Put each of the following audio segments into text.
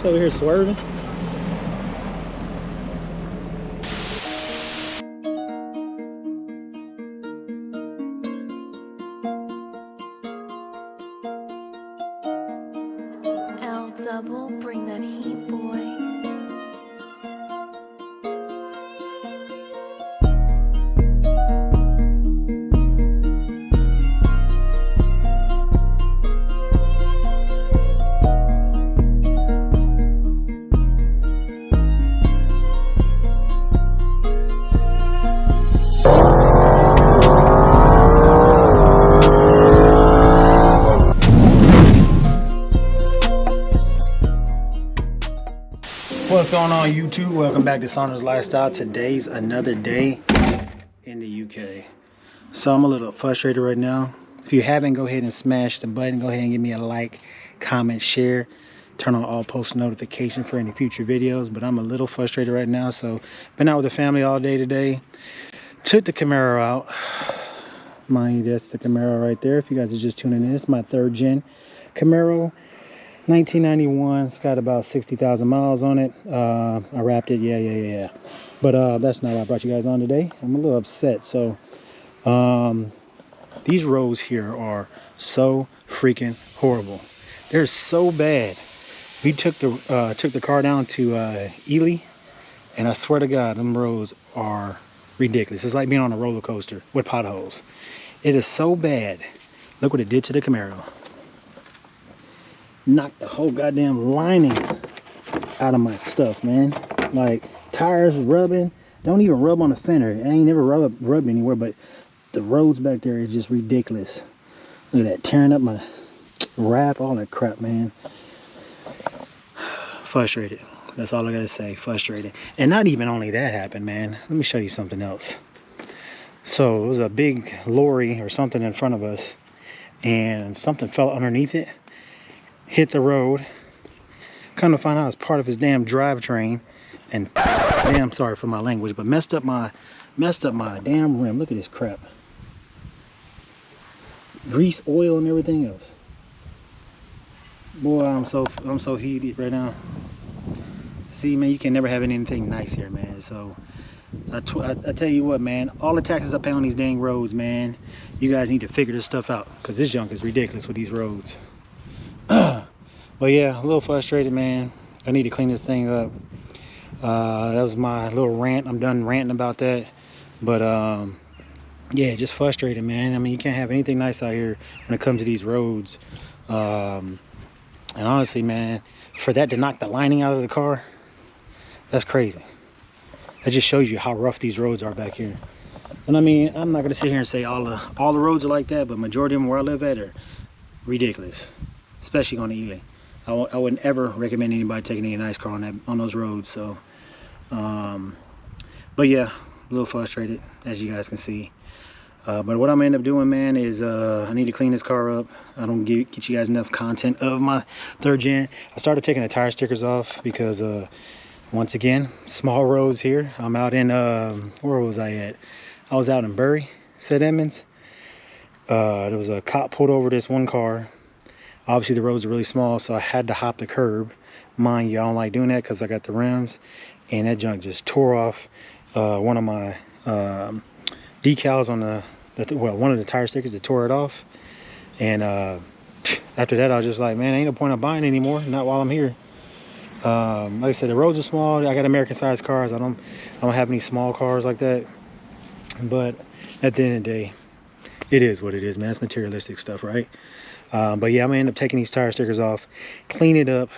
bitch over here swerving. Ldubbeats, bring that heat, boy. What's going on, YouTube? Welcome back to Saunders Lifestyle. Today's another day in the UK. So I'm a little frustrated right now. If you haven't, go ahead and smash the button. Go ahead and give me a like, comment, share. Turn on all post notifications for any future videos. But I'm a little frustrated right now. So been out with the family all day today. Took the Camaro out. Mind you, that's the Camaro right there. If you guys are just tuning in, it's my 3rd gen Camaro. 1991. It's got about 60,000 miles on it. I wrapped it. Yeah. But that's not what I brought you guys on today. I'm a little upset. So these roads here are so freaking horrible. They're so bad. We took the car down to Ely, and I swear to God, them roads are ridiculous. It's like being on a roller coaster with potholes. It is so bad. Look what it did to the Camaro. Knocked the whole goddamn lining out of my stuff, man. Like tires rubbing. Don't even rub on the fender. It ain't never rubbed anywhere, but the roads back there is just ridiculous. Look at that, tearing up my wrap, all that crap, man. Frustrated. That's all I gotta say. Frustrated. And not even only that happened, man. Let me show you something else. So it was a big lorry or something in front of us, and something fell underneath it. Hit the road. Come to find out it's part of his damn drivetrain, and damn sorry for my language, but messed up my damn rim. Look at this crap. Grease, oil, and everything else. Boy, I'm so heated right now. See, man, you can never have anything nice here, man. So I tell you what, man, all the taxes I pay on these dang roads, man, you guys need to figure this stuff out, because this junk is ridiculous with these roads. But yeah, a little frustrated, man. I need to clean this thing up. That was my little rant. I'm done ranting about that. But yeah, just frustrated, man. I mean, you can't have anything nice out here when it comes to these roads. And honestly, man, for that to knock the lining out of the car, that's crazy. That just shows you how rough these roads are back here. And I mean, I'm not gonna sit here and say all the roads are like that, but majority of them where I live at are ridiculous, especially on the Ely. I wouldn't ever recommend anybody taking any nice car on those roads. So but yeah, a little frustrated, as you guys can see. But what I'm gonna end up doing, man, is I need to clean this car up. I don't get you guys enough content of my 3rd gen. I started taking the tire stickers off because once again, small roads here. I'm out in where was I at? I was out in Bury, St. Edmunds. There was a cop pulled over this one car. Obviously the roads are really small, so I had to hop the curb. Mind you, I don't like doing that because I got the rims, and that junk just tore off one of my decals on one of the tire stickers. That tore it off. And after that, I was just like, man, ain't no point of buying anymore, not while I'm here. Like I said, the roads are small. I got American sized cars. I don't have any small cars like that. But at the end of the day, it is what it is, man. It's materialistic stuff, right? But yeah, I'm gonna end up taking these tire stickers off, clean it up,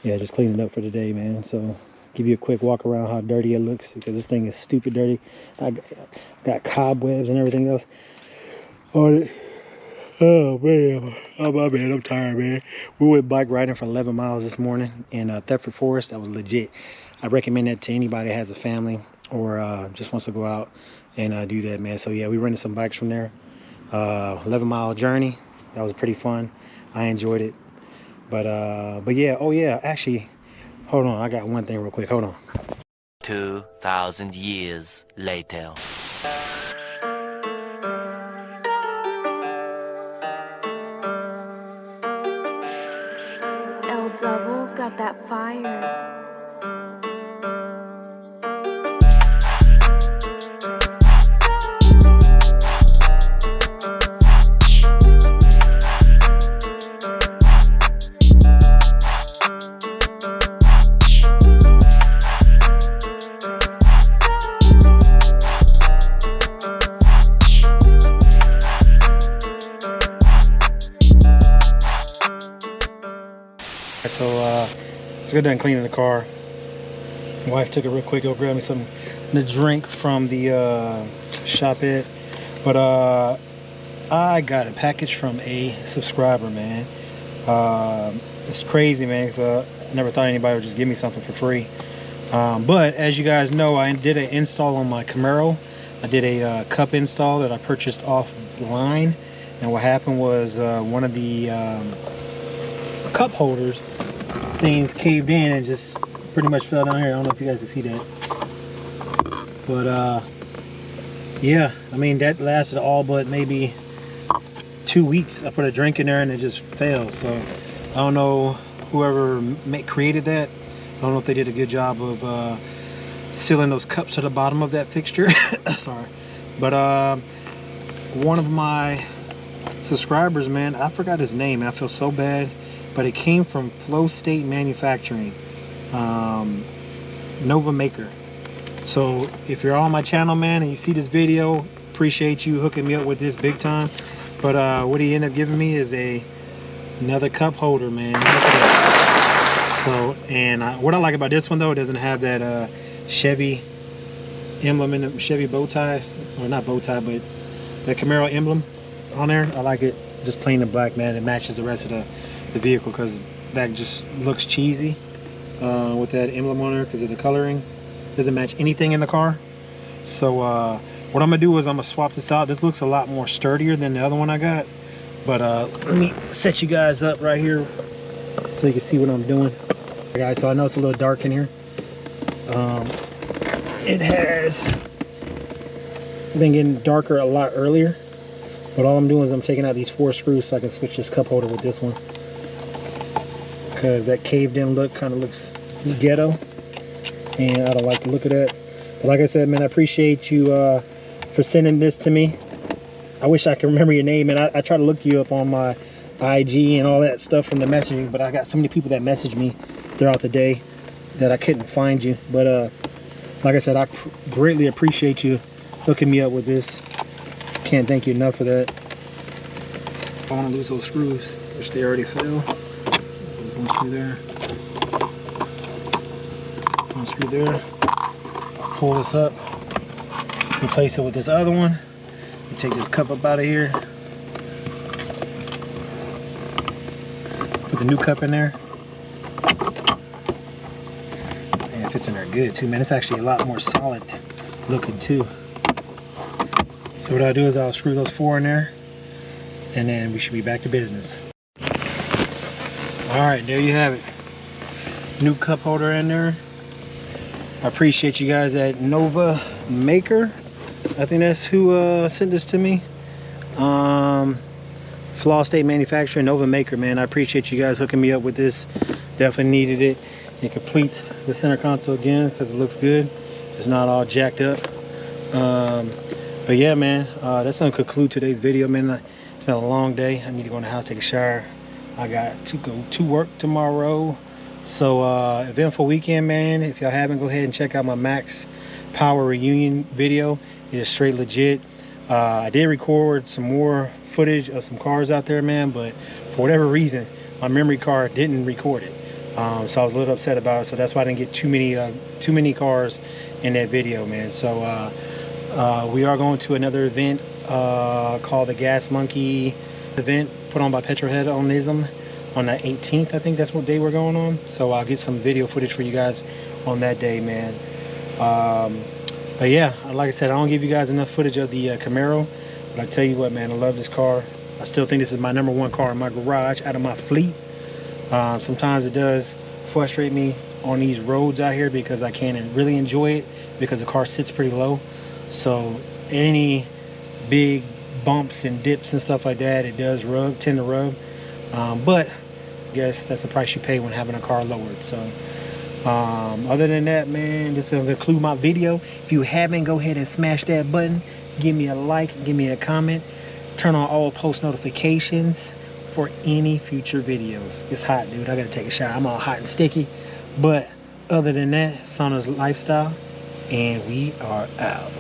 yeah, just clean it up for today, man. So give you a quick walk around how dirty it looks, because this thing is stupid dirty. I got cobwebs and everything else on it. Oh man, I'm tired, man. We went bike riding for 11 miles this morning in Thetford Forest. That was legit. I recommend that to anybody that has a family or just wants to go out and do that, man. So yeah, we rented some bikes from there. 11-mile journey. That was pretty fun. I enjoyed it. But yeah, oh yeah, actually, hold on, I got one thing real quick. Hold on. 2,000 years later. Double got that fire. So let's go done cleaning the car. My wife took it real quick, go grab me something to drink from the shop it. But I got a package from a subscriber, man. It's crazy, man, because I never thought anybody would just give me something for free. But as you guys know, I did an install on my Camaro. I did a cup install that I purchased offline, and what happened was one of the cup holders things caved in and just pretty much fell down here. I don't know if you guys can see that, but yeah, I mean, that lasted all but maybe 2 weeks. I put a drink in there and it just fell. So I don't know whoever created that. I don't know if they did a good job of sealing those cups to the bottom of that fixture. Sorry, but one of my subscribers, man, I forgot his name. I feel so bad, but it came from Flow State Manufacturing, Nova Maker. So if you're on my channel, man, and you see this video, appreciate you hooking me up with this big time. But what he ended up giving me is another cup holder, man. Look at that. So, and what I like about this one though, it doesn't have that Chevy emblem in the Chevy bow tie, or not bow tie, but that Camaro emblem on there. I like it just plain and black, man. It matches the rest of the vehicle, because that just looks cheesy with that emblem on there because of the coloring. Doesn't match anything in the car. So what I'm gonna do is I'm gonna swap this out. This looks a lot more sturdier than the other one I got. But let me set you guys up right here so you can see what I'm doing. Okay, guys, so I know it's a little dark in here. It has been getting darker a lot earlier, but all I'm doing is I'm taking out these 4 screws so I can switch this cup holder with this one, because that caved in look kind of looks ghetto and I don't like the look of that. But like I said, man, I appreciate you for sending this to me. I wish I could remember your name, and I try to look you up on my IG and all that stuff from the messaging, but I got so many people that messaged me throughout the day that I couldn't find you. But like I said, I greatly appreciate you hooking me up with this. Can't thank you enough for that. I don't want to lose those screws, which they already fell. One screw there, one screw there. Pull this up, replace it with this other one. You take this cup up out of here, put the new cup in there. And it fits in there good too, man. It's actually a lot more solid looking too. So what I'll do is I'll screw those 4 in there, and then we should be back to business. All right, there you have it. New cup holder in there. I appreciate you guys at Nova Maker. I think that's who sent this to me. Flow State Manufacturing, Nova Maker, man. I appreciate you guys hooking me up with this. Definitely needed it. It completes the center console again because it looks good. It's not all jacked up. But yeah, man, that's gonna conclude today's video, man. It's been a long day. I need to go in the house, take a shower. I got to go to work tomorrow. So eventful weekend, man. If y'all haven't, go ahead and check out my Max Power reunion video. It is straight legit. I did record some more footage of some cars out there, man, but for whatever reason my memory card didn't record it. So I was a little upset about it. So that's why I didn't get too many cars in that video, man. So we are going to another event called the Gas Monkey event, put on by Petrohedonism, on the 18th. I think that's what day we're going on. So I'll get some video footage for you guys on that day, man. But yeah, like I said, I don't give you guys enough footage of the Camaro, but I tell you what, man, I love this car. I still think this is my #1 car in my garage out of my fleet. Sometimes it does frustrate me on these roads out here because I can't really enjoy it because the car sits pretty low. So any big bumps and dips and stuff like that, it does tend to rub. But guess that's the price you pay when having a car lowered. So other than that, man, this will conclude my video. If you haven't, go ahead and smash that button. Give me a like, give me a comment, turn on all post notifications for any future videos. It's hot, dude. I gotta take a shower. I'm all hot and sticky. But other than that, Sauna's Lifestyle, and we are out.